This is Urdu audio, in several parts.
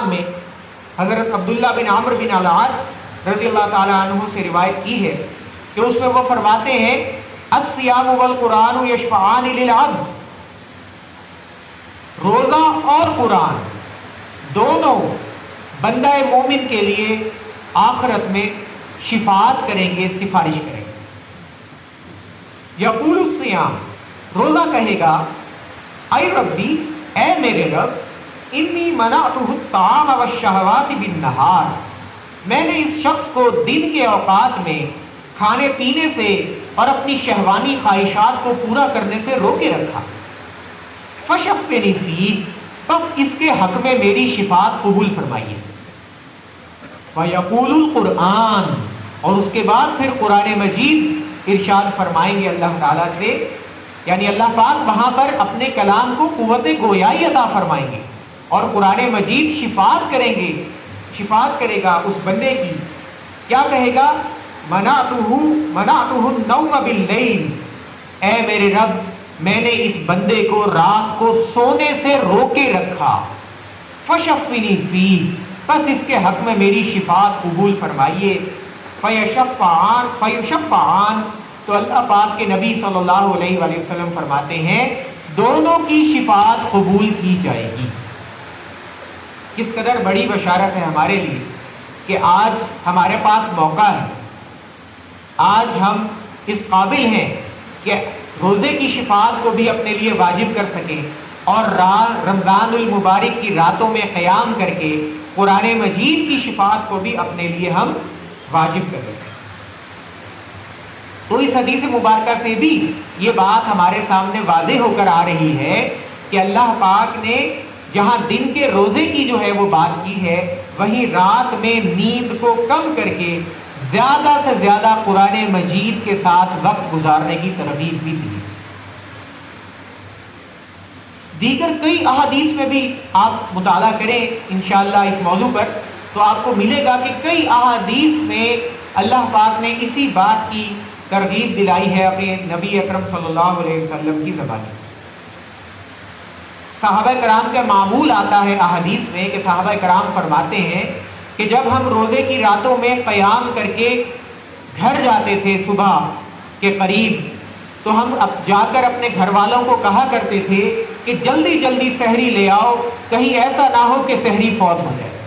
میں حضرت عبداللہ بن عمرو بن العاص رضی اللہ تعالیٰ عنہ سے روایت کی ہے کہ اس میں وہ فرماتے ہیں الصیام والقرآن یشفعان للعبد، روزہ اور قرآن دونوں بندہ مومن کے لیے آخرت میں شفاعت کریں گے، سفارش کریں گے۔ یقول الصیام، روزہ کہے گا اے ربی، اے میرے رب، انی منعتہ الطعام والشہوات بالنہار، میں نے اس شخص کو دن کے اوقات میں کھانے پینے سے اور اپنی شہوانی خواہشات کو پورا کرنے سے روکے رکھا۔ فشفنی فیہ، بس اس کے حق میں میری شفاعت قبول فرمائیے۔ وَيَقُولُ الْقُرْآنِ، اور اس کے بعد پھر قرآن مجید ارشاد فرمائیں گے اللہ تعالیٰ سے، یعنی اللہ پاک وہاں پر اپنے کلام کو قوت گویائی عطا فرمائیں گے اور قرآن مجید شفاعت کریں گے، شفاعت کرے گا اس بندے کی۔ کیا کہے گا؟ منعتہ النوم باللیل، اے میرے رب، میں نے اس بندے کو رات کو سونے سے روکے رکھا۔ فشفنی فیہ، بس اس کے حق میں میری شفاعت قبول فرمائیے۔ فیشفعان، تو اللہ پاک کے نبی صلی اللہ علیہ وآلہ وسلم فرماتے ہیں دونوں کی شفاعت قبول کی جائے گی۔ کس قدر بڑی بشارت ہے ہمارے لیے کہ آج ہمارے پاس موقع ہے، آج ہم اس قابل ہیں کہ روزے کی شفاعت کو بھی اپنے لیے واجب کر سکیں اور رمضان المبارک کی راتوں میں قیام کر کے قرآن مجید کی شفاعت کو بھی اپنے لیے ہم واجب کر سکیں۔ تو اس حدیث مبارکہ سے بھی یہ بات ہمارے سامنے واضح ہو کر آ رہی ہے کہ اللہ پاک نے جہاں دن کے روزے کی جو ہے وہ بات کی ہے، وہیں رات میں نیند کو کم کر کے زیادہ سے زیادہ قرآن مجید کے ساتھ وقت گزارنے کی ترغیب بھی دی۔ دیگر کئی احادیث میں بھی آپ مطالعہ کریں انشاءاللہ اس موضوع پر، تو آپ کو ملے گا کہ کئی احادیث میں اللہ پاک نے اسی بات کی ترغیب دلائی ہے اپنے نبی اکرم صلی اللہ علیہ وسلم کی زبان۔ صحابہ کرام کا معمول آتا ہے احادیث میں کہ صحابہ کرام فرماتے ہیں کہ جب ہم روزے کی راتوں میں قیام کر کے گھر جاتے تھے صبح کے قریب، تو ہم اب جا کر اپنے گھر والوں کو کہا کرتے تھے کہ جلدی جلدی سحری لے آؤ، کہیں ایسا نہ ہو کہ سحری فوت ہو جائے۔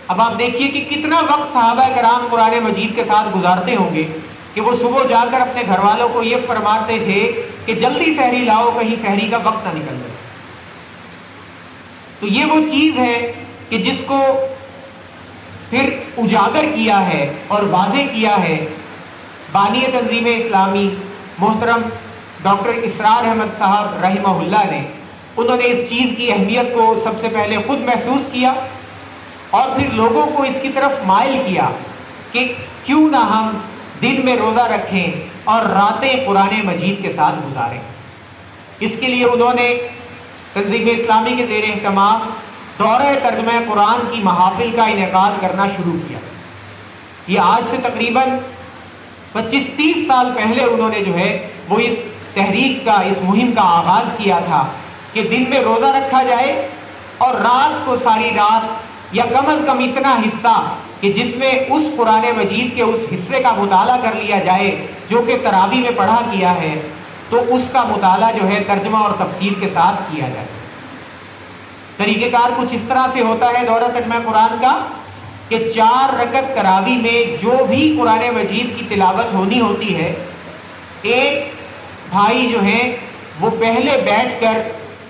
اب آپ دیکھیے کہ کتنا وقت صحابہ کرام قرآن مجید کے ساتھ گزارتے ہوں گے کہ وہ صبح جا کر اپنے گھر والوں کو یہ فرماتے تھے کہ جلدی سحری لاؤ، کہیں سحری کا وقت نہ نکل جائے۔ تو یہ وہ چیز ہے کہ جس کو پھر اجاگر کیا ہے اور واضح کیا ہے بانی تنظیم اسلامی محترم ڈاکٹر اسرار احمد صاحب رحمہ اللہ نے۔ انہوں نے اس چیز کی اہمیت کو سب سے پہلے خود محسوس کیا اور پھر لوگوں کو اس کی طرف مائل کیا کہ کیوں نہ ہم دن میں روزہ رکھیں اور راتیں قرآن مجید کے ساتھ گزاریں۔ اس کے لیے انہوں نے تنظیم اسلامی کے زیر اہتمام دورہ ترجمہ قرآن کی محافل کا انعقاد کرنا شروع کیا۔ یہ آج سے تقریباً 25-30 سال پہلے انہوں نے جو ہے وہ اس تحریک کا، اس مہم کا آغاز کیا تھا کہ دن میں روزہ رکھا جائے اور رات کو ساری رات یا کم از کم اتنا حصہ کہ جس میں اس قرآن مجید کے اس حصے کا مطالعہ کر لیا جائے جو کہ تراویح میں پڑھا کیا ہے، تو اس کا مطالعہ جو ہے ترجمہ اور تفسیر کے ساتھ کیا جائے۔ طریقہ کار کچھ اس طرح سے ہوتا ہے دورہ ترجمہ قرآن کا کہ 4 رکعت تراویح میں جو بھی قرآن مجید کی تلاوت ہونی ہوتی ہے، ایک بھائی جو ہیں وہ پہلے بیٹھ کر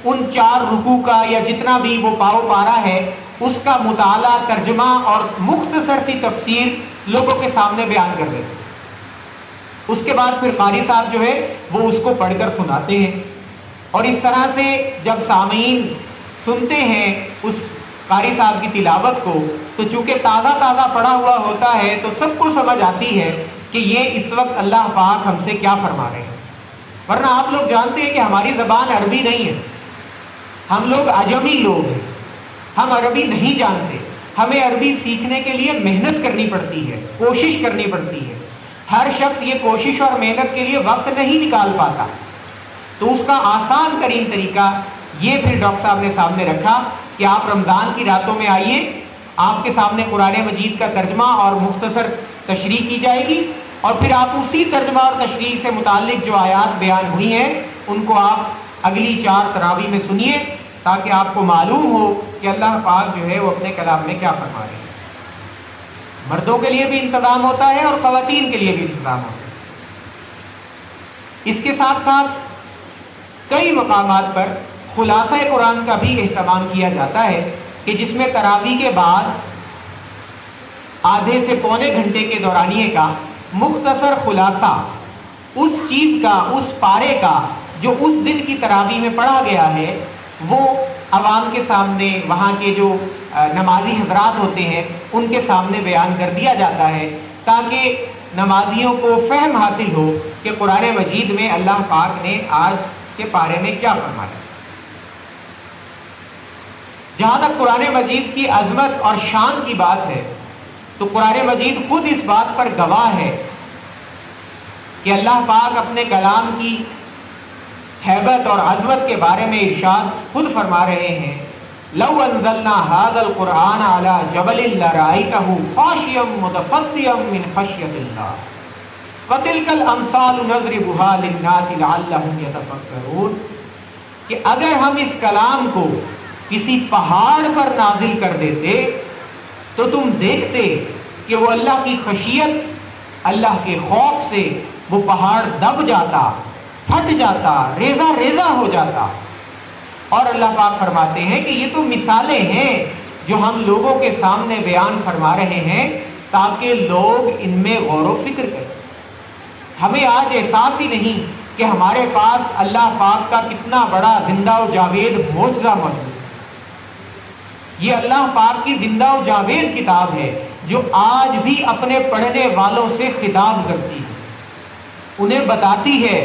ان 4 رکوع کا یا جتنا بھی وہ پاؤ پارا ہے اس کا مطالعہ، ترجمہ اور مختصر سی تفسیر لوگوں کے سامنے بیان کر دیتے ہیں۔ اس کے بعد پھر قاری صاحب جو ہے وہ اس کو پڑھ کر سناتے ہیں، اور اس طرح سے جب سامعین سنتے ہیں اس قاری صاحب کی تلاوت کو تو چونکہ تازہ تازہ پڑھا ہوا ہوتا ہے تو سب کو سمجھ آتی ہے کہ یہ اس وقت اللہ پاک ہم سے کیا فرما رہے ہیں۔ ورنہ آپ لوگ جانتے ہیں کہ ہماری زبان عربی نہیں ہے، ہم لوگ عجمی لوگ ہیں، ہم عربی نہیں جانتے، ہمیں عربی سیکھنے کے لیے محنت کرنی پڑتی ہے، کوشش کرنی پڑتی ہے۔ ہر شخص یہ کوشش اور محنت کے لیے وقت نہیں نکال پاتا، تو اس کا آسان ترین طریقہ یہ پھر ڈاکٹر صاحب نے سامنے رکھا کہ آپ رمضان کی راتوں میں آئیے، آپ کے سامنے قرآن مجید کا ترجمہ اور مختصر تشریح کی جائے گی، اور پھر آپ اسی ترجمہ اور تشریح سے متعلق جو آیات بیان ہوئی ہیں ان کو آپ اگلی 4 تراویح میں سنیے، تاکہ آپ کو معلوم ہو کہ اللہ پاک جو ہے وہ اپنے کلام میں کیا فرما رہے ہیں۔ مردوں کے لیے بھی انتظام ہوتا ہے اور خواتین کے لیے بھی انتظام ہوتا ہے۔ اس کے ساتھ ساتھ کئی مقامات پر خلاصہ قرآن کا بھی اہتمام کیا جاتا ہے کہ جس میں تراویح کے بعد آدھے سے پونے گھنٹے کے دورانیے کا مختصر خلاصہ اس چیز کا، اس پارے کا جو اس دن کی تراویح میں پڑھا گیا ہے، وہ عوام کے سامنے، وہاں کے جو نمازی حضرات ہوتے ہیں ان کے سامنے بیان کر دیا جاتا ہے، تاکہ نمازیوں کو فہم حاصل ہو کہ قرآن مجید میں اللہ پاک نے آج کے پارے میں کیا فرمایا۔ جہاں تک قرآن مجید کی عظمت اور شان کی بات ہے تو قرآن مجید خود اس بات پر گواہ ہے کہ اللہ پاک اپنے کلام کی ہیبت اور عظمت کے بارے میں ارشاد خود فرما رہے ہیں، لو انزلنا هذا القرآن على جبل لرأيته خاشعا متصدعا من خشية الله وتلك الأمثال نضربها للناس لعلهم يتفكرون، کہ اگر ہم اس کلام کو کسی پہاڑ پر نازل کر دیتے تو تم دیکھتے کہ وہ اللہ کی خشیت، اللہ کے خوف سے وہ پہاڑ دب جاتا، پھٹ جاتا، ریزہ ریزہ ہو جاتا۔ اور اللہ پاک فرماتے ہیں کہ یہ تو مثالیں ہیں جو ہم لوگوں کے سامنے بیان فرما رہے ہیں تاکہ لوگ ان میں غور و فکر کریں۔ ہمیں آج احساس ہی نہیں کہ ہمارے پاس اللہ پاک کا کتنا بڑا زندہ و جاوید معجزہ موجود ہے۔ یہ اللہ پاک کی زندہ و جاوید کتاب ہے جو آج بھی اپنے پڑھنے والوں سے خطاب کرتی ہے، انہیں بتاتی ہے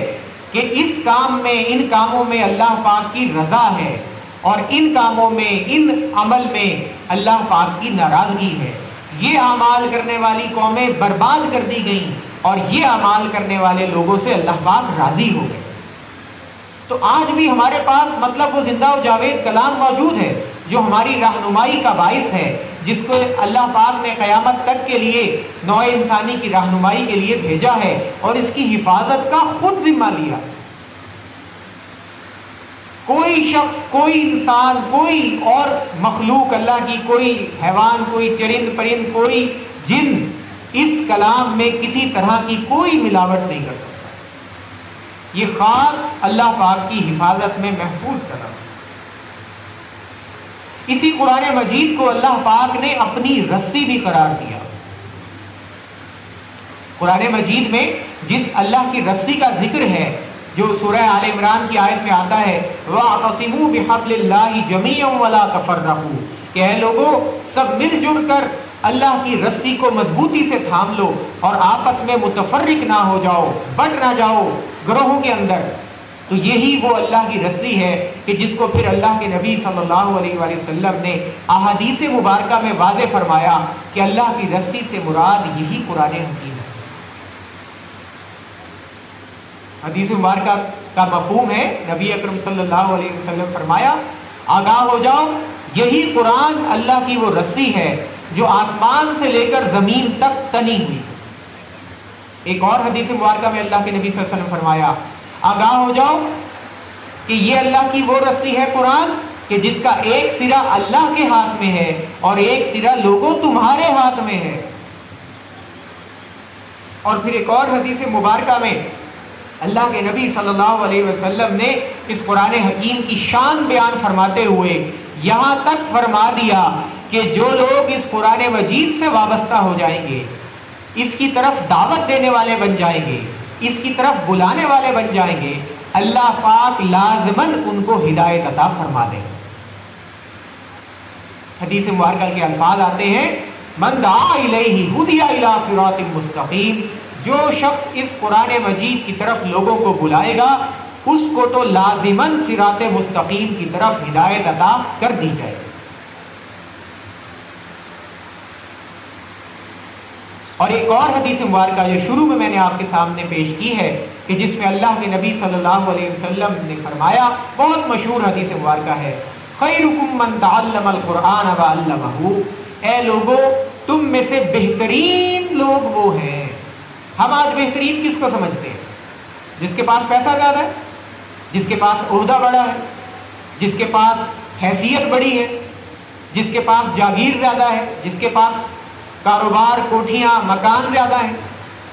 کہ اس کام میں، ان کاموں میں اللہ پاک کی رضا ہے، اور ان کاموں میں، ان عمل میں اللہ پاک کی ناراضگی ہے۔ یہ اعمال کرنے والی قومیں برباد کر دی گئیں اور یہ اعمال کرنے والے لوگوں سے اللہ پاک راضی ہو گئے۔ تو آج بھی ہمارے پاس مطلب وہ زندہ و جاوید کلام موجود ہے جو ہماری رہنمائی کا باعث ہے، جس کو اللہ پاک نے قیامت تک کے لیے نوع انسانی کی رہنمائی کے لیے بھیجا ہے اور اس کی حفاظت کا خود ذمہ لیا۔ کوئی شخص، کوئی انسان، کوئی اور مخلوق اللہ کی، کوئی حیوان، کوئی چرند پرند، کوئی جن اس کلام میں کسی طرح کی کوئی ملاوٹ نہیں کر سکتا۔ یہ خاص اللہ پاک کی حفاظت میں محفوظ کرنا۔ اسی قرآن مجید کو اللہ پاک نے اپنی رسی بھی قرار دیا۔ قرآن مجید میں جس اللہ کی رسی کا ذکر ہے جو سورہ آل عمران کی آیت میں آتا ہے، وَاعْتَصِمُوا بِحَبْلِ اللَّهِ جَمِيعًا وَلَا تَفَرَّقُوا، کہ اے لوگوں سب مل جل کر اللہ کی رسی کو مضبوطی سے تھام لو اور آپس میں متفرق نہ ہو جاؤ، بٹ نہ جاؤ گروہوں کے اندر۔ تو یہی وہ اللہ کی رسی ہے کہ جس کو پھر اللہ کے نبی صلی اللہ علیہ وآلہ وسلم نے احادیث مبارکہ میں واضح فرمایا کہ اللہ کی رسی سے مراد یہی قرآن حکیم ہے۔ حدیث مبارکہ کا مفہوم ہے، نبی اکرم صلی اللہ علیہ وسلم فرمایا، آگاہ ہو جاؤ یہی قرآن اللہ کی وہ رسی ہے جو آسمان سے لے کر زمین تک تنی ہوئی۔ ایک اور حدیث مبارکہ میں اللہ کے نبی صلی اللہ علیہ وسلم فرمایا، آگاہ ہو جاؤ کہ یہ اللہ کی وہ رسی ہے قرآن کہ جس کا ایک سرا اللہ کے ہاتھ میں ہے اور ایک سرا لوگوں تمہارے ہاتھ میں ہے۔ اور پھر ایک اور حدیث مبارکہ میں اللہ کے نبی صلی اللہ علیہ وسلم نے اس قرآن حکیم کی شان بیان فرماتے ہوئے یہاں تک فرما دیا کہ جو لوگ اس قرآن مجید سے وابستہ ہو جائیں گے، اس کی طرف دعوت دینے والے بن جائیں گے، اس کی طرف بلانے والے بن جائیں گے، اللہ پاک لازماً ان کو ہدایت عطا فرما دے۔ حدیث مبارکہ کے الفاظ آتے ہیں، من دعا الیہ ہدی الی صراط مستقیم، جو شخص اس قرآن مجید کی طرف لوگوں کو بلائے گا اس کو تو لازماً صراط مستقیم کی طرف ہدایت عطا کر دی جائے۔ اور ایک اور حدیث مبارکہ جو شروع میں نے آپ کے سامنے پیش کی ہے کہ جس میں اللہ کے نبی صلی اللہ علیہ وسلم نے فرمایا، بہت مشہور حدیث مبارکہ ہے، خیرکم من تعلم القرآن وعلمہ، اے لوگوں تم میں سے بہترین لوگ وہ ہیں۔ ہم آج بہترین کس کو سمجھتے ہیں؟ جس کے پاس پیسہ زیادہ ہے، جس کے پاس عہدہ بڑا ہے، جس کے پاس حیثیت بڑی ہے، جس کے پاس جاگیر زیادہ ہے، جس کے پاس کاروبار، کوٹھیاں، مکان زیادہ ہیں،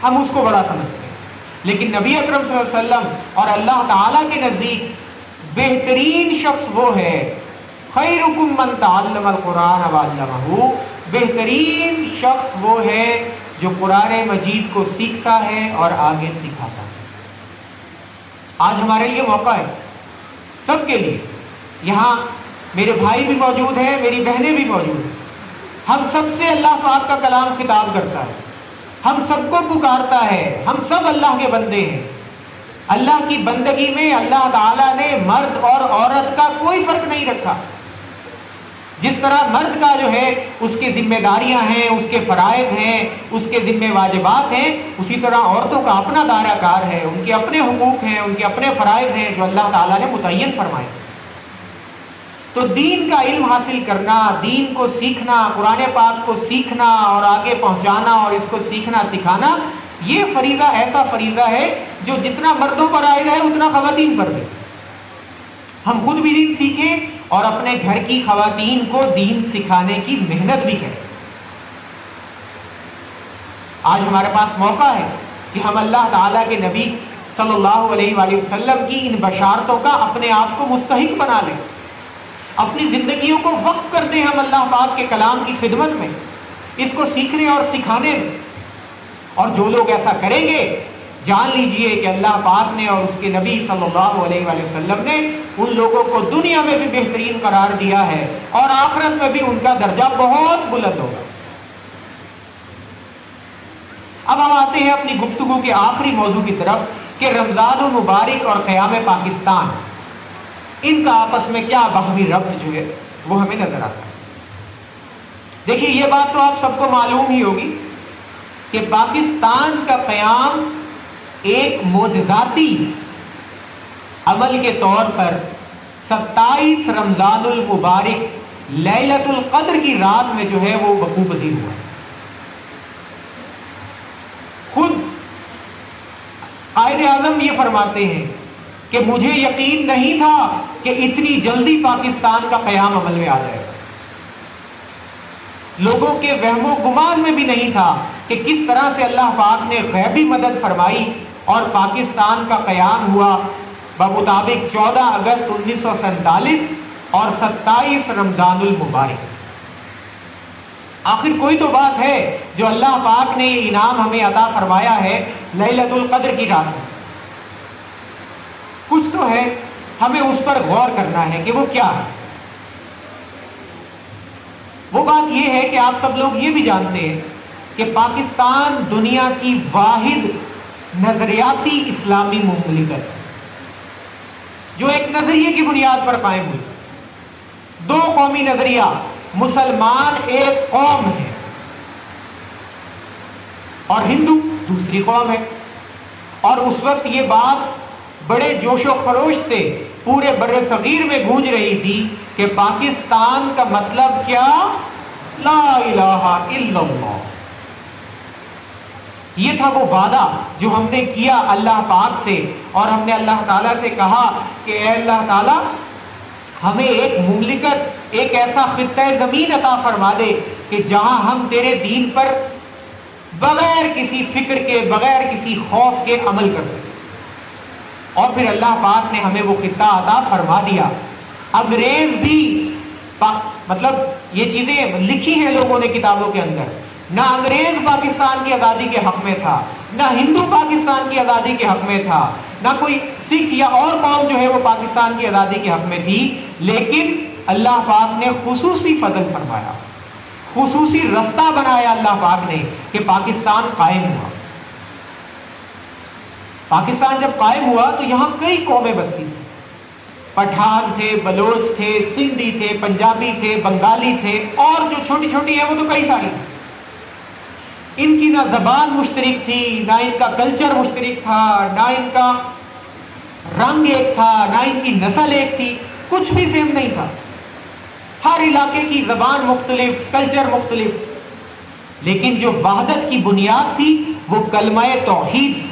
ہم اس کو بڑا سمجھتے ہیں۔ لیکن نبی اکرم صلی اللہ علیہ وسلم اور اللہ تعالیٰ کے نزدیک بہترین شخص وہ ہے، خیرکم من تعلم القرآن وعلمہ، بہترین شخص وہ ہے جو قرآن مجید کو سیکھتا ہے اور آگے سکھاتا ہے۔ آج ہمارے لیے موقع ہے، سب کے لیے، یہاں میرے بھائی بھی موجود ہیں، میری بہنیں بھی موجود ہیں، ہم سب سے اللہ پاک کا کلام خطاب کرتا ہے، ہم سب کو پکارتا ہے، ہم سب اللہ کے بندے ہیں۔ اللہ کی بندگی میں اللہ تعالیٰ نے مرد اور عورت کا کوئی فرق نہیں رکھا۔ جس طرح مرد کا جو ہے اس کی ذمہ داریاں ہیں، اس کے فرائض ہیں، اس کے ذمہ واجبات ہیں، اسی طرح عورتوں کا اپنا دائرہ کار ہے، ان کے اپنے حقوق ہیں، ان کے اپنے فرائض ہیں جو اللہ تعالیٰ نے متعین فرمائے۔ تو دین کا علم حاصل کرنا، دین کو سیکھنا، قرآن پاک کو سیکھنا اور آگے پہنچانا اور اس کو سیکھنا سکھانا، یہ فریضہ ایسا فریضہ ہے جو جتنا مردوں پر عائد ہے اتنا خواتین پر بھی۔ ہم خود بھی دین سیکھیں اور اپنے گھر کی خواتین کو دین سکھانے کی محنت بھی کریں۔ آج ہمارے پاس موقع ہے کہ ہم اللہ تعالیٰ کے نبی صلی اللہ علیہ وآلہ وسلم کی ان بشارتوں کا اپنے آپ کو مستحق بنا لیں، اپنی زندگیوں کو وقف کر دیں ہم اللہ پاک کے کلام کی خدمت میں، اس کو سیکھنے اور سکھانے میں۔ اور جو لوگ ایسا کریں گے جان لیجئے کہ اللہ پاک نے اور اس کے نبی صلی اللہ علیہ وآلہ وسلم نے ان لوگوں کو دنیا میں بھی بہترین قرار دیا ہے اور آخرت میں بھی ان کا درجہ بہت بلند ہوگا۔ اب ہم آتے ہیں اپنی گفتگو کے آخری موضوع کی طرف کہ رمضان المبارک اور قیام پاکستان، ان کا آپس میں کیا باہمی ربط جو ہے وہ ہمیں نظر آتا ہے۔ دیکھیے یہ بات تو آپ سب کو معلوم ہی ہوگی کہ پاکستان کا قیام ایک معجزاتی عمل کے طور پر 27 رمضان المبارک لیلۃ القدر کی رات میں جو ہے وہ وقوع پذیر ہوا۔ خود قائد اعظم یہ فرماتے ہیں کہ مجھے یقین نہیں تھا کہ اتنی جلدی پاکستان کا قیام عمل میں آ جائے گا۔ لوگوں کے وہم و گمان میں بھی نہیں تھا کہ کس طرح سے اللہ پاک نے غیبی مدد فرمائی اور پاکستان کا قیام ہوا بمطابق 14 اگست 1947 اور 27 رمضان المبارک۔ آخر کوئی تو بات ہے جو اللہ پاک نے یہ انعام ہمیں عطا فرمایا ہے لیلۃ القدر کی رات میں، کچھ تو ہے، ہمیں اس پر غور کرنا ہے کہ وہ کیا ہے۔ وہ بات یہ ہے کہ آپ سب لوگ یہ بھی جانتے ہیں کہ پاکستان دنیا کی واحد نظریاتی اسلامی مملکت جو ایک نظریے کی بنیاد پر قائم ہوئی، دو قومی نظریہ، مسلمان ایک قوم ہے اور ہندو دوسری قوم ہے۔ اور اس وقت یہ بات بڑے جوش و خروش سے پورے بر صغیر میں گونج رہی تھی کہ پاکستان کا مطلب کیا؟ لا الہ الا اللہ۔ یہ تھا وہ وعدہ جو ہم نے کیا اللہ پاک سے، اور ہم نے اللہ تعالیٰ سے کہا کہ اے اللہ تعالیٰ ہمیں ایک مملکت، ایک ایسا خطہ زمین عطا فرما دے کہ جہاں ہم تیرے دین پر بغیر کسی فکر کے، بغیر کسی خوف کے عمل کر سکیں۔ اور پھر اللہ پاک نے ہمیں وہ خطہ عطا فرما دیا۔ انگریز بھی مطلب یہ چیزیں لکھی ہیں لوگوں نے کتابوں کے اندر، نہ انگریز پاکستان کی آزادی کے حق میں تھا، نہ ہندو پاکستان کی آزادی کے حق میں تھا، نہ کوئی سکھ یا اور قوم جو ہے وہ پاکستان کی آزادی کے حق میں تھی، لیکن اللہ پاک نے خصوصی فضل فرمایا، خصوصی رستہ بنایا اللہ پاک نے کہ پاکستان قائم ہوا۔ پاکستان جب قائم ہوا تو یہاں کئی قومیں بستی تھیں، پٹھان تھے، بلوچ تھے، سندھی تھے، پنجابی تھے، بنگالی تھے، اور جو چھوٹی چھوٹی ہیں وہ تو کئی ساری تھیں۔ ان کی نہ زبان مشترک تھی، نہ ان کا کلچر مشترک تھا، نہ ان کا رنگ ایک تھا، نہ ان کی نسل ایک تھی، کچھ بھی سیم نہیں تھا۔ ہر علاقے کی زبان مختلف، کلچر مختلف، لیکن جو وحدت کی بنیاد تھی وہ کلمہ توحید تھی۔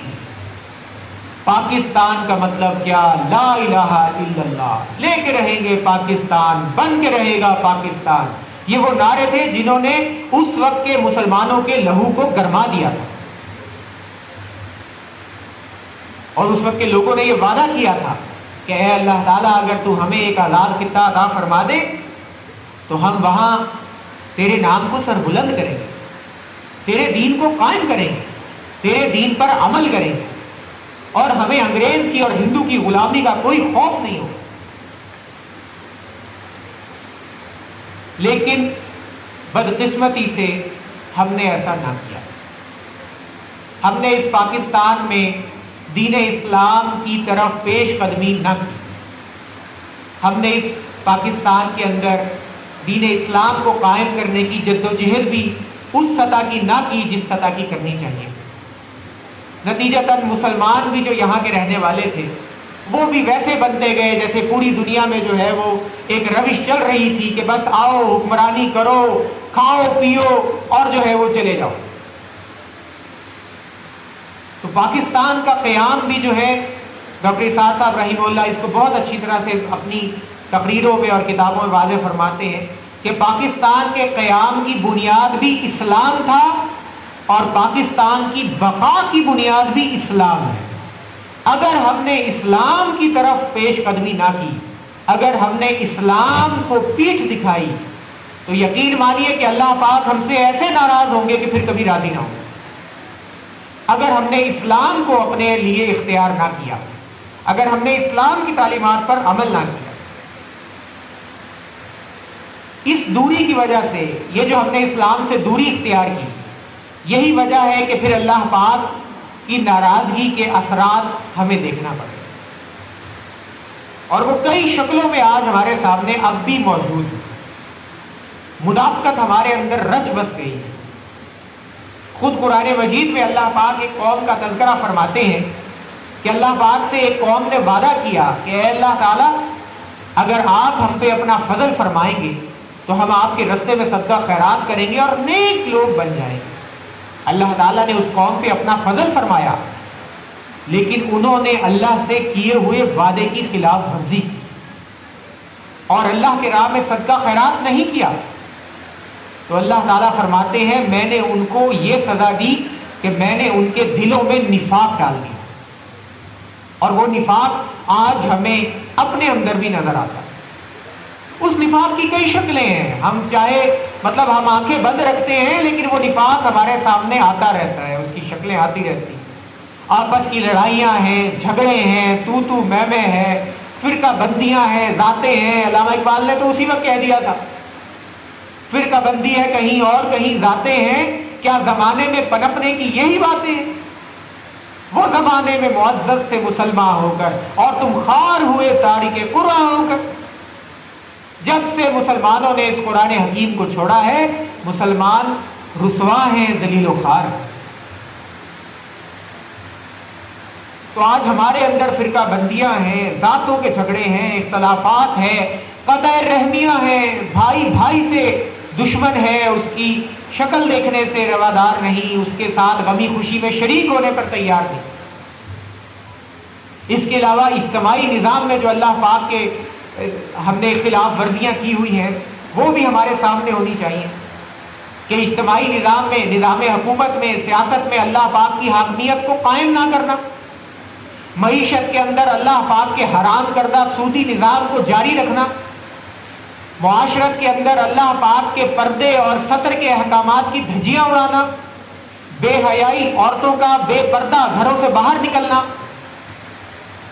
پاکستان کا مطلب کیا؟ لا الہ الا اللہ، لے کے رہیں گے پاکستان، بن کے رہے گا پاکستان۔ یہ وہ نعرے تھے جنہوں نے اس وقت کے مسلمانوں کے لہو کو گرما دیا تھا، اور اس وقت کے لوگوں نے یہ وعدہ کیا تھا کہ اے اللہ تعالیٰ اگر تو ہمیں ایک آزاد خطہ عطا فرما دے تو ہم وہاں تیرے نام کو سربلند کریں گے، تیرے دین کو قائم کریں گے، تیرے دین پر عمل کریں گے، اور ہمیں انگریز کی اور ہندو کی غلامی کا کوئی خوف نہیں ہوگا۔ لیکن بدقسمتی سے ہم نے ایسا نہ کیا۔ ہم نے اس پاکستان میں دین اسلام کی طرف پیش قدمی نہ کی۔ ہم نے اس پاکستان کے اندر دین اسلام کو قائم کرنے کی جدوجہد بھی اس سطح کی نہ کی جس سطح کی کرنی چاہیے۔ نتیجتاً مسلمان بھی جو یہاں کے رہنے والے تھے وہ بھی ویسے بنتے گئے جیسے پوری دنیا میں جو ہے وہ ایک روش چل رہی تھی کہ بس آؤ حکمرانی کرو، کھاؤ پیو اور جو ہے وہ چلے جاؤ۔ تو پاکستان کا قیام بھی جو ہے ڈاکٹر اسحاق صاحب رحمہ اللہ اس کو بہت اچھی طرح سے اپنی تقریروں میں اور کتابوں میں واضح فرماتے ہیں کہ پاکستان کے قیام کی بنیاد بھی اسلام تھا اور پاکستان کی بقا کی بنیاد بھی اسلام ہے۔ اگر ہم نے اسلام کی طرف پیش قدمی نہ کی، اگر ہم نے اسلام کو پیٹھ دکھائی تو یقین مانیے کہ اللہ پاک ہم سے ایسے ناراض ہوں گے کہ پھر کبھی راضی نہ ہوں گے۔ اگر ہم نے اسلام کو اپنے لیے اختیار نہ کیا، اگر ہم نے اسلام کی تعلیمات پر عمل نہ کیا، اس دوری کی وجہ سے، یہ جو ہم نے اسلام سے دوری اختیار کی، یہی وجہ ہے کہ پھر اللہ پاک کی ناراضگی کے اثرات ہمیں دیکھنا پڑے، اور وہ کئی شکلوں میں آج ہمارے سامنے اب بھی موجود ہے۔ منافقت ہمارے اندر رچ بس گئی ہے۔ خود قرآن مجید میں اللہ پاک ایک قوم کا تذکرہ فرماتے ہیں کہ اللہ پاک سے ایک قوم نے وعدہ کیا کہ اے اللہ تعالیٰ اگر آپ ہم پہ اپنا فضل فرمائیں گے تو ہم آپ کے رستے میں صدقہ خیرات کریں گے اور نیک لوگ بن جائیں گے۔ اللہ تعالیٰ نے اس قوم پہ اپنا فضل فرمایا، لیکن انہوں نے اللہ سے کیے ہوئے وعدے کی خلاف ورزی کی اور اللہ کے راہ میں صدقہ خیرات نہیں کیا، تو اللہ تعالیٰ فرماتے ہیں میں نے ان کو یہ سزا دی کہ میں نے ان کے دلوں میں نفاق ڈال دیا، اور وہ نفاق آج ہمیں اپنے اندر بھی نظر آتا ہے۔ اس نفاق کی کئی شکلیں ہیں، ہم چاہے ہم آنکھیں بند رکھتے ہیں لیکن وہ نفاق ہمارے سامنے آتا رہتا ہے، اس کی شکلیں آتی رہتی ہیں۔ آپس کی لڑائیاں ہیں، جھگڑے ہیں، تو میں ہے، فرقہ بندیاں ہیں، ذاتیں ہیں۔ علامہ اقبال نے تو اسی وقت کہہ دیا تھا فرقہ بندی ہے کہیں اور کہیں ذاتیں ہیں، کیا زمانے میں پنپنے کی یہی باتیں ہیں؟ وہ زمانے میں معزز سے مسلمان ہو کر اور تم خار ہوئے تارک قرآن ہو کر۔ جب سے مسلمانوں نے اس قرآن حکیم کو چھوڑا ہے مسلمان رسوا ہیں، ذلیل و خوار ہیں۔ تو آج ہمارے اندر فرقہ بندیاں ہیں، ذاتوں کے جھگڑے ہیں، اختلافات ہیں، قطع رحمیاں ہیں، بھائی بھائی سے دشمن ہے، اس کی شکل دیکھنے سے روادار نہیں، اس کے ساتھ غمی خوشی میں شریک ہونے پر تیار نہیں۔ اس کے علاوہ اجتماعی نظام میں جو اللہ پاک کے ہم نے خلاف ورزیاں کی ہوئی ہیں وہ بھی ہمارے سامنے ہونی چاہیے کہ اجتماعی نظام میں، نظام حکومت میں، سیاست میں اللہ پاک کی حاکمیت کو قائم نہ کرنا، معیشت کے اندر اللہ پاک کے حرام کردہ سودی نظام کو جاری رکھنا، معاشرت کے اندر اللہ پاک کے پردے اور ستر کے احکامات کی دھجیاں اڑانا، بے حیائی عورتوں کا بے پردہ گھروں سے باہر نکلنا،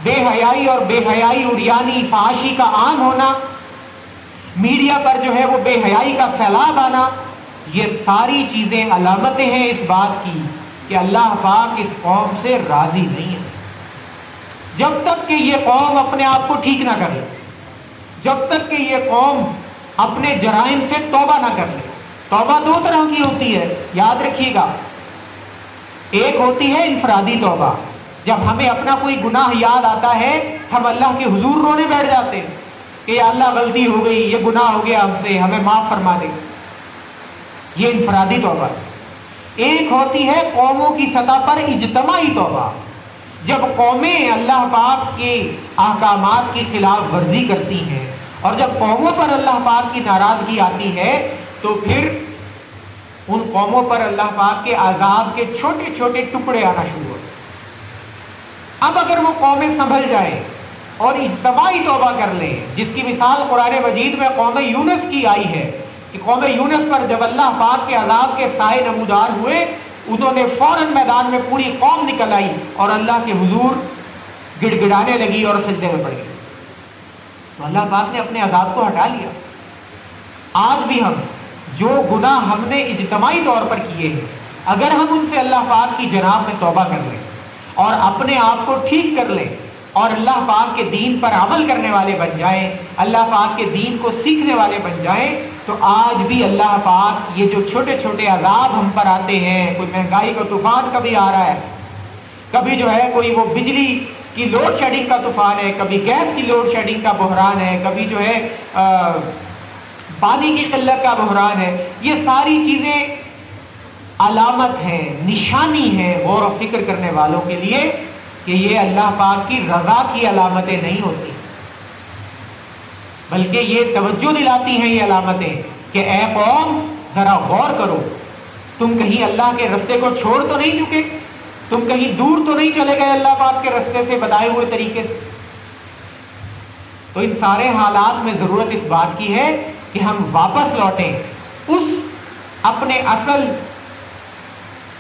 بے حیائی اور بے حیائی عریانی فحاشی کا عام ہونا، میڈیا پر جو ہے وہ بے حیائی کا سیلاب آنا، یہ ساری چیزیں علامتیں ہیں اس بات کی کہ اللہ پاک اس قوم سے راضی نہیں ہے۔ جب تک کہ یہ قوم اپنے آپ کو ٹھیک نہ کر لے، جب تک کہ یہ قوم اپنے جرائم سے توبہ نہ کر لے۔ توبہ دو طرح کی ہوتی ہے، یاد رکھیے گا۔ ایک ہوتی ہے انفرادی توبہ، جب ہمیں اپنا کوئی گناہ یاد آتا ہے ہم اللہ کے حضور رونے بیٹھ جاتے ہیں، کہ یا اللہ غلطی ہو گئی، یہ گناہ ہو گیا ہم سے، ہمیں معاف فرما دے. یہ انفرادی توبہ. ایک ہوتی ہے قوموں کی سطح پر اجتماعی توبہ، جب قومیں اللہ پاک کے احکامات کی خلاف ورزی کرتی ہیں اور جب قوموں پر اللہ پاک کی ناراضگی آتی ہے تو پھر ان قوموں پر اللہ پاک کے عذاب کے چھوٹے چھوٹے ٹکڑے آنا شروع ہوتے. اب اگر وہ قومیں سنبھل جائیں اور اجتماعی توبہ کر لیں، جس کی مثال قرآن مجید میں قوم یونس کی آئی ہے کہ قوم یونس پر جب اللہ پاک کے عذاب کے سائے نمودار ہوئے، انہوں نے فوراً میدان میں پوری قوم نکل آئی اور اللہ کے حضور گڑ گڑانے لگی اور سجدے میں پڑ گئی. تو اللہ پاک نے اپنے عذاب کو ہٹا لیا. آج بھی ہم جو گناہ ہم نے اجتماعی طور پر کیے ہیں، اگر ہم ان سے اللہ پاک کی جناب میں توبہ کر لیں اور اپنے آپ کو ٹھیک کر لیں اور اللہ پاک کے دین پر عمل کرنے والے بن جائیں، اللہ پاک کے دین کو سیکھنے والے بن جائیں، تو آج بھی اللہ پاک یہ جو چھوٹے چھوٹے عذاب ہم پر آتے ہیں، کوئی مہنگائی کا طوفان کبھی آ رہا ہے، کبھی جو ہے کوئی وہ بجلی کی لوڈ شیڈنگ کا طوفان ہے، کبھی گیس کی لوڈ شیڈنگ کا بحران ہے، کبھی جو ہے پانی کی قلت کا بحران ہے، یہ ساری چیزیں علامت ہے، نشانی ہے غور و فکر کرنے والوں کے لیے کہ یہ اللہ پاک کی رضا کی علامتیں نہیں ہوتی، بلکہ یہ توجہ دلاتی ہیں یہ علامتیں کہ اے قوم ذرا غور کرو، تم کہیں اللہ کے رستے کو چھوڑ تو نہیں چکے، تم کہیں دور تو نہیں چلے گئے اللہ پاک کے رستے سے بتائے ہوئے طریقے سے. تو ان سارے حالات میں ضرورت اس بات کی ہے کہ ہم واپس لوٹیں اس اپنے اصل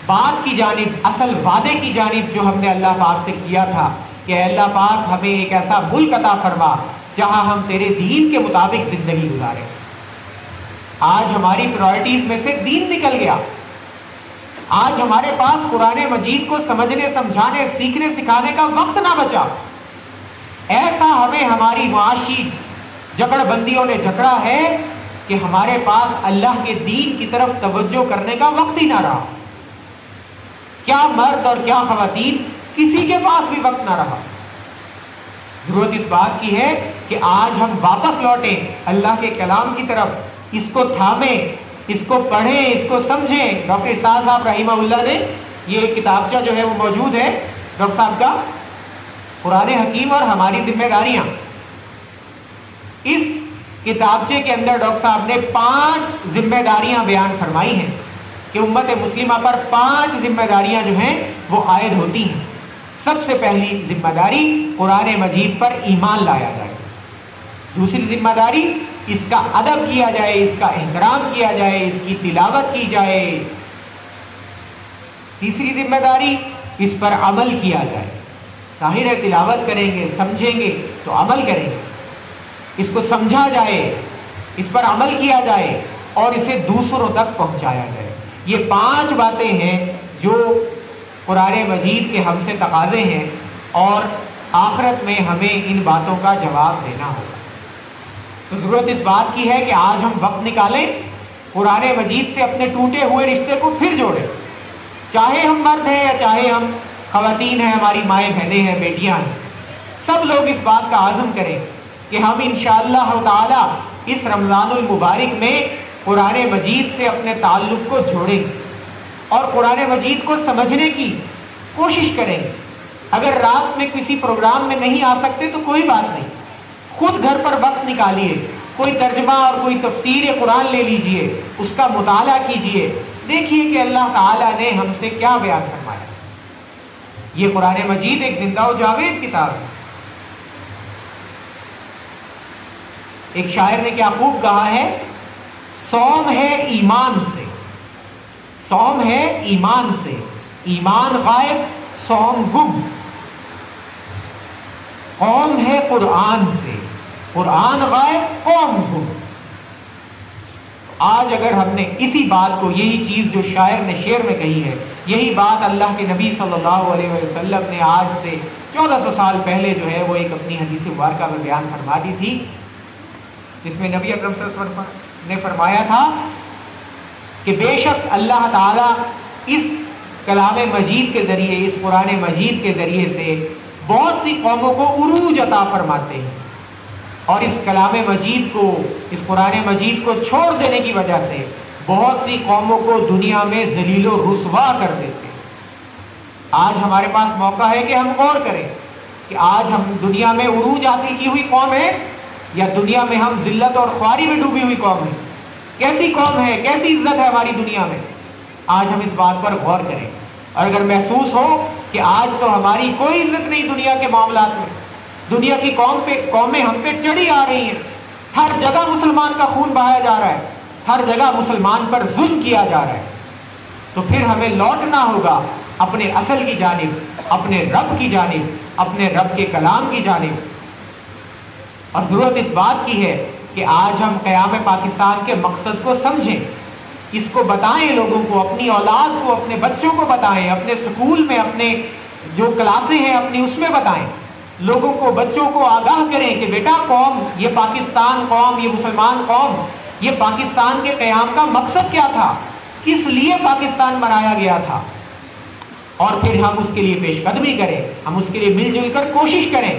بات کی جانب، اصل وعدے کی جانب جو ہم نے اللہ پاک سے کیا تھا کہ اے اللہ پاک ہمیں ایک ایسا ملک عطا فرما جہاں ہم تیرے دین کے مطابق زندگی گزاریں. آج ہماری پرائرٹیز میں سے دین نکل گیا. آج ہمارے پاس قرآن مجید کو سمجھنے، سمجھانے، سیکھنے، سکھانے کا وقت نہ بچا. ایسا ہمیں ہماری معاشی جکڑ بندیوں نے جکڑا ہے کہ ہمارے پاس اللہ کے دین کی طرف توجہ کرنے کا وقت ہی نہ رہا. کیا مرد اور کیا خواتین، کسی کے پاس بھی وقت نہ رہا. ضرورت اس بات کی ہے کہ آج ہم واپس لوٹیں اللہ کے کلام کی طرف، اس کو تھامیں، اس کو پڑھیں، اس کو سمجھیں. ڈاکٹر اسحاق صاحب رحمہ اللہ نے یہ کتابچہ جو ہے وہ موجود ہے ڈاکٹر صاحب کا، قرآن حکیم اور ہماری ذمہ داریاں. اس کتابچے کے اندر ڈاکٹر صاحب نے 5 ذمہ داریاں بیان فرمائی ہیں کہ امت مسلمہ پر 5 ذمہ داریاں جو ہیں وہ عائد ہوتی ہیں. سب سے پہلی ذمہ داری قرآن مجید پر ایمان لایا جائے. دوسری ذمہ داری اس کا ادب کیا جائے، اس کا احترام کیا جائے، اس کی تلاوت کی جائے. تیسری ذمہ داری اس پر عمل کیا جائے. ظاہر ہے تلاوت کریں گے، سمجھیں گے تو عمل کریں گے. اس کو سمجھا جائے، اس پر عمل کیا جائے اور اسے دوسروں تک پہنچایا جائے. یہ 5 باتیں ہیں جو قرآن مجید کے ہم سے تقاضے ہیں اور آخرت میں ہمیں ان باتوں کا جواب دینا ہوگا. تو ضرورت اس بات کی ہے کہ آج ہم وقت نکالیں، قرآن مجید سے اپنے ٹوٹے ہوئے رشتے کو پھر جوڑیں. چاہے ہم مرد ہیں یا چاہے ہم خواتین ہیں، ہماری مائیں بہنیں ہیں، بیٹیاں ہیں، سب لوگ اس بات کا عزم کریں کہ ہم انشاءاللہ تعالی اس رمضان المبارک میں قرآن مجید سے اپنے تعلق کو جوڑیں اور قرآن مجید کو سمجھنے کی کوشش کریں. اگر رات میں کسی پروگرام میں نہیں آ سکتے تو کوئی بات نہیں، خود گھر پر وقت نکالیے، کوئی ترجمہ اور کوئی تفسیر قرآن لے لیجئے، اس کا مطالعہ کیجئے، دیکھیے کہ اللہ تعالیٰ نے ہم سے کیا بیان فرمایا. یہ قرآن مجید ایک زندہ و جاوید کتاب ہے. ایک شاعر نے کیا خوب کہا ہے، صوم ہے ایمان سے، صوم ہے ایمان سے، ایمان غائب صوم گم، قوم ہے قرآن سے، قرآن غائب قوم گم. آج اگر ہم نے اسی بات کو، یہی چیز جو شاعر نے شعر میں کہی ہے، یہی بات اللہ کے نبی صلی اللہ علیہ وسلم نے آج سے 1400 سال پہلے جو ہے وہ ایک اپنی حدیث مبارکہ میں بیان فرما دی تھی، جس میں نبی اکرم صلی اللہ علیہ وسلم نے فرمایا تھا کہ بے شک اللہ تعالیٰ اس کلام مجید کے ذریعے، اس قرآن مجید کے ذریعے سے بہت سی قوموں کو عروج عطا فرماتے ہیں. اور اس کلام مجید کو، اس قرآن مجید کو چھوڑ دینے کی وجہ سے بہت سی قوموں کو دنیا میں ذلیل و رسوا کر دیتے ہیں۔ آج ہمارے پاس موقع ہے کہ ہم غور کریں کہ آج ہم دنیا میں عروج حاصل کی ہوئی قوم ہے یا دنیا میں ہم ذلت اور خواری میں ڈوبی ہوئی قوم ہے؟ کیسی قوم ہے، کیسی عزت ہے ہماری دنیا میں؟ آج ہم اس بات پر غور کریں، اور اگر محسوس ہو کہ آج تو ہماری کوئی عزت نہیں دنیا کے معاملات میں، دنیا کی قومیں ہم پہ چڑھی آ رہی ہیں، ہر جگہ مسلمان کا خون بہایا جا رہا ہے، ہر جگہ مسلمان پر ظلم کیا جا رہا ہے، تو پھر ہمیں لوٹنا ہوگا اپنے اصل کی جانب، اپنے رب کی جانب، اپنے رب کے کلام کی جانب۔ اور ضرورت اس بات کی ہے کہ آج ہم قیام پاکستان کے مقصد کو سمجھیں، اس کو بتائیں لوگوں کو، اپنی اولاد کو، اپنے بچوں کو بتائیں، اپنے سکول میں، اپنے جو کلاسیں ہیں اپنی اس میں بتائیں، لوگوں کو، بچوں کو آگاہ کریں کہ بیٹا قوم، یہ پاکستان قوم، یہ مسلمان قوم، یہ پاکستان کے قیام کا مقصد کیا تھا، کس لیے پاکستان بنایا گیا تھا، اور پھر ہم اس کے لیے پیش قدمی کریں، ہم اس کے لیے مل جل کر کوشش کریں۔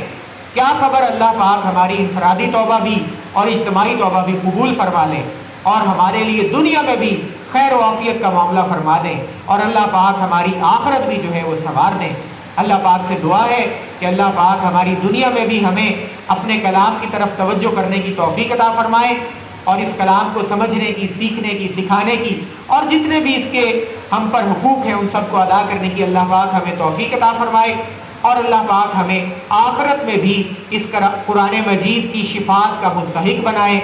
کیا خبر اللہ پاک ہماری انفرادی توبہ بھی اور اجتماعی توبہ بھی قبول فرما لیں، اور ہمارے لیے دنیا میں بھی خیر و عافیت کا معاملہ فرما دیں، اور اللہ پاک ہماری آخرت بھی جو ہے وہ سنوار دیں۔ اللہ پاک سے دعا ہے کہ اللہ پاک ہماری دنیا میں بھی ہمیں اپنے کلام کی طرف توجہ کرنے کی توفیق عطا فرمائے، اور اس کلام کو سمجھنے کی، سیکھنے کی، سکھانے کی، اور جتنے بھی اس کے ہم پر حقوق ہیں ان سب کو ادا کرنے کی اللہ پاک ہمیں توفیق عطا فرمائے، اور اللہ پاک ہمیں آخرت میں بھی اس قرآن مجید کی شفاعت کا مستحق بنائے،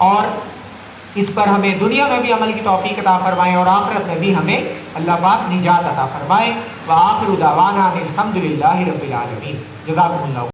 اور اس پر ہمیں دنیا میں بھی عمل کی توفیق عطا فرمائے، اور آخرت میں بھی ہمیں اللہ پاک نجات عطا فرمائے۔ وآخر دعوانا الحمدللہ رب العالمین۔ جزاکم اللہ۔